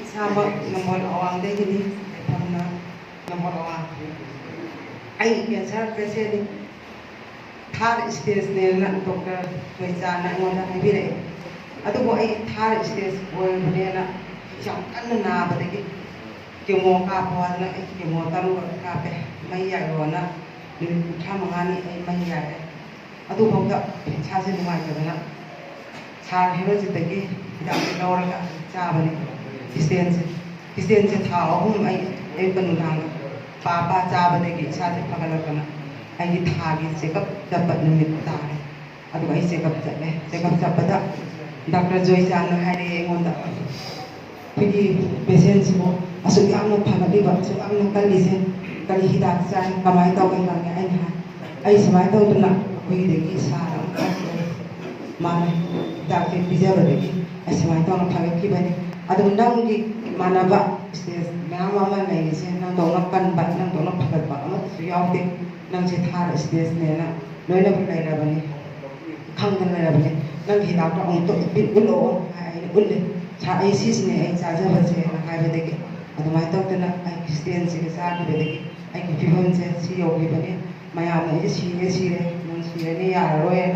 Isama nomor awang deh gini, karena nomor awang. Cancer patient third stage na doctor Toisana ngona haibire. Ado bo third stage boy na jam kan na badagi chemo ka po na chemo taru ka pe mai ya na ni thamangani mai ya. Ado bo ga cha se numai ka na cha hero jitagi da lor ka cha bani distance thao hum ai panudang papa cha badagi cha se pagalakana ai thagi checkup dapat numit tare adu ai checkup chapada Dr. Joy Chan hari ngonda pigi patient mo asu yamno phagadi ba asu yamno kali hidak chan kamai taw kai lang ai samai taw tuna koi degi saram mana dak ke bija badagi ai samai taw na phagaki bani adu ndang gi manaba stage mama nai se nang dong kan ba nang dong phagat ba ama yaw de nang se thar stage ne na loina bu lai ra bani khang kan lai ra bani nang hi dak ong to pin ulo ai ulle cha ai sis ne ai cha ja ba se na hai ba de ke adu mai taw tana ai stage se sa ba de ke ai ki phibon se si yo gi bani maya na ai si re nang si re ne ya ro ya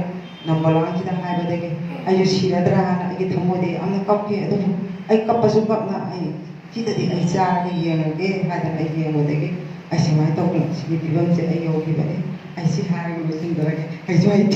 nambala ki da hai ba de ke ai si ra dra na ai ki thamo de am kap ke adu ai kapasu kap na ai kita di ai cha ke yeng ke ha da ai yeng de ke ai samai taw si phibon se ai yo gi bani ai si ha ri bu sin da ke ai